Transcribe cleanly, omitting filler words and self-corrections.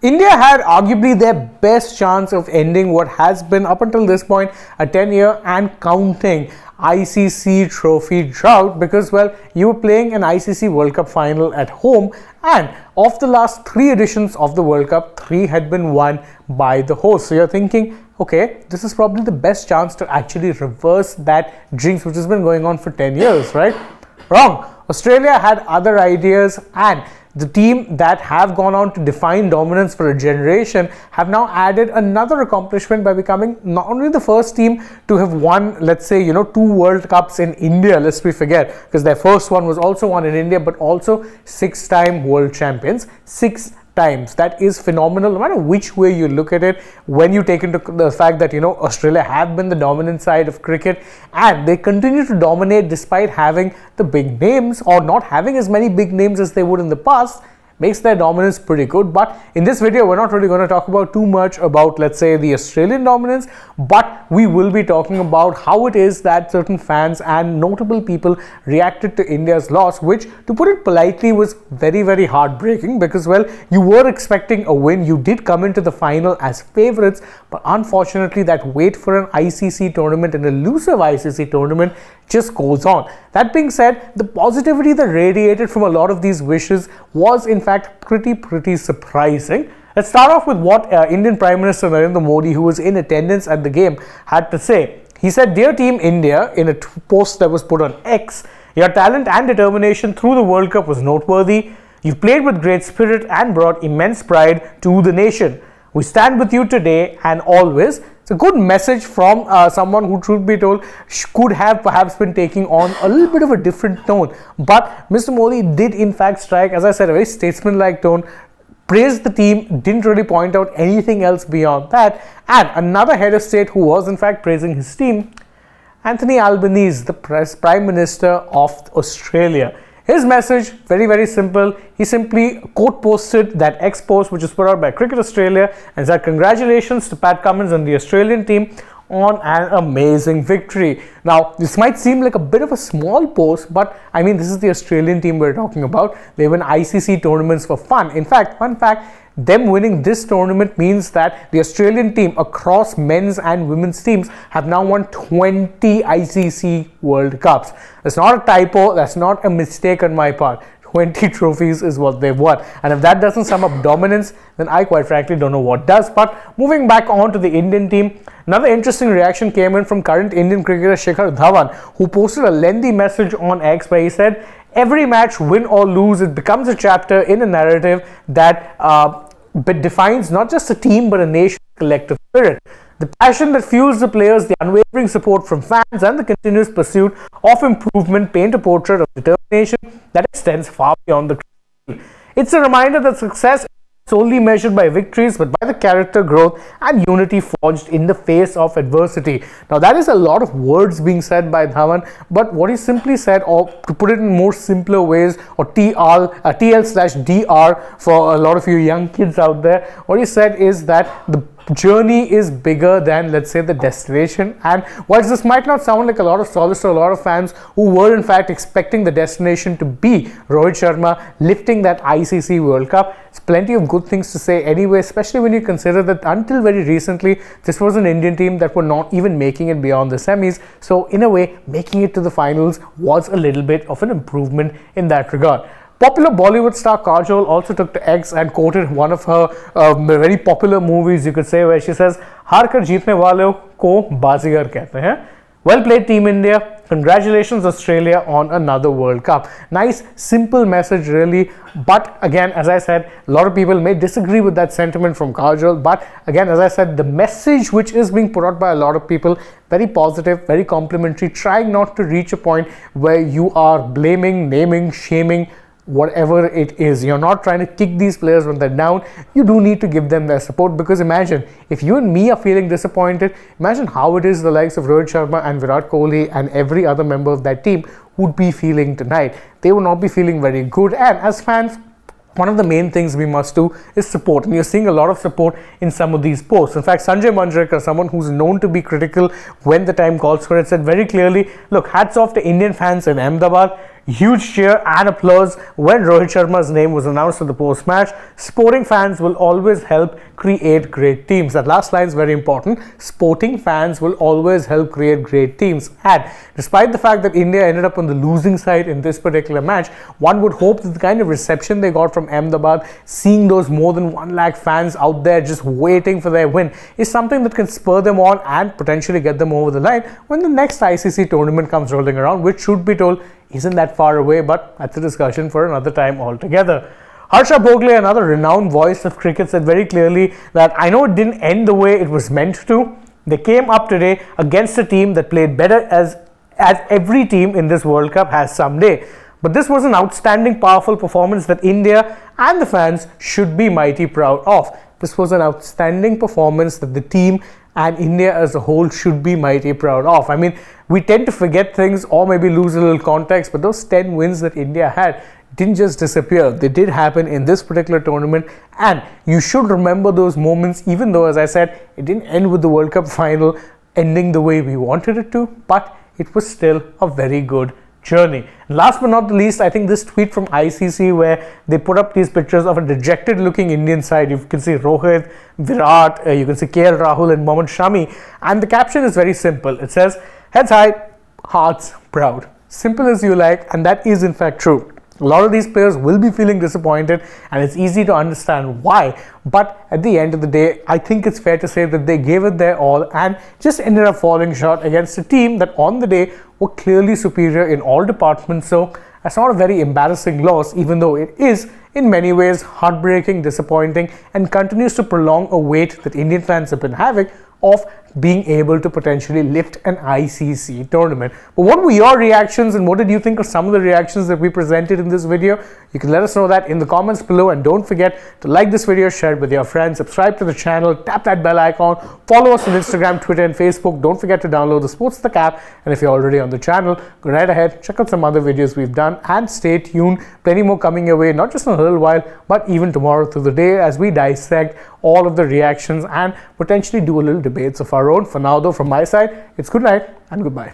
India had arguably their best chance of ending what has been up until this point a 10-year and counting ICC trophy drought because, well, you were playing an ICC World Cup final at home, and of the last 3 editions of the World Cup, 3 had been won by the host. So you're thinking, okay, this is probably the best chance to actually reverse that jinx which has been going on for 10 years, right? Wrong. Australia had other ideas, and the team that have gone on to define dominance for a generation have now added another accomplishment by becoming not only the first team to have won, let's say, 2 World Cups in India, lest we forget, because their first one was also won in India, but also 6-time world champions. 6 times. That is phenomenal no matter which way you look at it, when you take into the fact that Australia have been the dominant side of cricket and they continue to dominate despite having the big names, or not having as many big names as they would in the past, makes their dominance pretty good. But in this video, we're not really going to talk about too much about, let's say, the Australian dominance, but we will be talking about how it is that certain fans and notable people reacted to India's loss, which, to put it politely, was very, very heartbreaking because, well, you were expecting a win. You did come into the final as favorites, but unfortunately that wait for an ICC tournament, an elusive ICC tournament, just goes on. That being said, the positivity that radiated from a lot of these wishes was in fact pretty surprising. Let's start off with what Indian Prime Minister Narendra Modi, who was in attendance at the game, had to say. He said, "Dear Team India," in a post that was put on X, "your talent and determination through the World Cup was noteworthy. You played with great spirit and brought immense pride to the nation. We stand with you today and always." It's a good message from someone who, truth be told, could have perhaps been taking on a little bit of a different tone. But Mr. Modi did in fact strike, as I said, a very statesman-like tone, praised the team, didn't really point out anything else beyond that. And another head of state who was in fact praising his team, Anthony Albanese, the Prime Minister of Australia. His message, very simple. He simply quote posted that X post which was put out by Cricket Australia and said, "Congratulations to Pat Cummins and the Australian team on an amazing victory." Now, this might seem like a bit of a small post, but I mean, this is the Australian team we're talking about. They win ICC tournaments for fun. In fact, fun fact, them winning this tournament means that the Australian team across men's and women's teams have now won 20 ICC World Cups. That's not a typo. That's not a mistake on my part. 20 trophies is what they've won. And if that doesn't sum up dominance, then I quite frankly don't know what does. But moving back on to the Indian team, another interesting reaction came in from current Indian cricketer Shikhar Dhawan, who posted a lengthy message on X where he said, "Every match, win or lose, it becomes a chapter in a narrative that defines not just a team but a nation's collective spirit. The passion that fuels the players, the unwavering support from fans, and the continuous pursuit of improvement paint a portrait of determination that extends far beyond the field. It's a reminder that success is not solely measured by victories but by the character growth and unity forged in the face of adversity." Now, that is a lot of words being said by Dhawan, but what he simply said, or to put it in more simpler ways, or TL/DR for a lot of you young kids out there, what he said is that the journey is bigger than, let's say, the destination. And whilst this might not sound like a lot of solace to a lot of fans who were in fact expecting the destination to be Rohit Sharma lifting that ICC World Cup, it's plenty of good things to say anyway, especially when you consider that until very recently this was an Indian team that were not even making it beyond the semis. So in a way, making it to the finals was a little bit of an improvement in that regard. Popular Bollywood star Kajol also took to X and quoted one of her very popular movies, you could say, where she says, "हार कर जीतने वालों को बाजीगर कहते हैं." Well played, Team India. Congratulations, Australia, on another World Cup. Nice, simple message, really. But again, as I said, a lot of people may disagree with that sentiment from Kajol. But again, as I said, the message which is being put out by a lot of people, very positive, very complimentary, trying not to reach a point where you are blaming, naming, shaming, whatever it is. You're not trying to kick these players when they're down. You do need to give them their support, because imagine if you and me are feeling disappointed, imagine how it is the likes of Rohit Sharma and Virat Kohli and every other member of that team would be feeling tonight. They would not be feeling very good. And as fans, one of the main things we must do is support, and you're seeing a lot of support in some of these posts. In fact, Sanjay Manjrekar, someone who's known to be critical when the time calls for it, said very clearly, look, hats off to Indian fans in Ahmedabad. Huge cheer and applause when Rohit Sharma's name was announced at the post-match. Sporting fans will always help create great teams. That last line is very important. Sporting fans will always help create great teams. And despite the fact that India ended up on the losing side in this particular match, one would hope that the kind of reception they got from Ahmedabad, seeing those more than 1 lakh fans out there just waiting for their win, is something that can spur them on and potentially get them over the line when the next ICC tournament comes rolling around, which should be told isn't that far away, but that's a discussion for another time altogether. Harsha Bhogle, another renowned voice of cricket, said very clearly that I know it didn't end the way it was meant to. They came up today against a team that played better as every team in this World Cup has someday. But this was an outstanding, powerful performance that India and the fans should be mighty proud of. This was an outstanding performance that the team and India as a whole should be mighty proud of. I mean, we tend to forget things or maybe lose a little context, but those 10 wins that India had didn't just disappear. They did happen in this particular tournament, and you should remember those moments, even though, as I said, it didn't end with the World Cup final ending the way we wanted it to, but it was still a very good journey. And last but not the least, I think this tweet from ICC where they put up these pictures of a dejected looking Indian side. You can see Rohit, Virat, you can see KL Rahul and Mohammad Shami, and the caption is very simple. It says, heads high, hearts proud. Simple as you like, and that is in fact true. A lot of these players will be feeling disappointed, and it's easy to understand why, but at the end of the day, I think it's fair to say that they gave it their all and just ended up falling short against a team that on the day were clearly superior in all departments. So that's not a very embarrassing loss, even though it is in many ways heartbreaking, disappointing, and continues to prolong a wait that Indian fans have been having of being able to potentially lift an ICC tournament. But what were your reactions, and what did you think of some of the reactions that we presented in this video? You can let us know that in the comments below, and don't forget to like this video, share it with your friends, subscribe to the channel, tap that bell icon, follow us on Instagram, Twitter and Facebook. Don't forget to download the SportsTak app, and if you're already on the channel, go right ahead, check out some other videos we've done, and stay tuned. Plenty more coming your way, not just in a little while, but even tomorrow through the day as we dissect all of the reactions and potentially do a little debates of our own. For now though, from my side, it's good night and goodbye.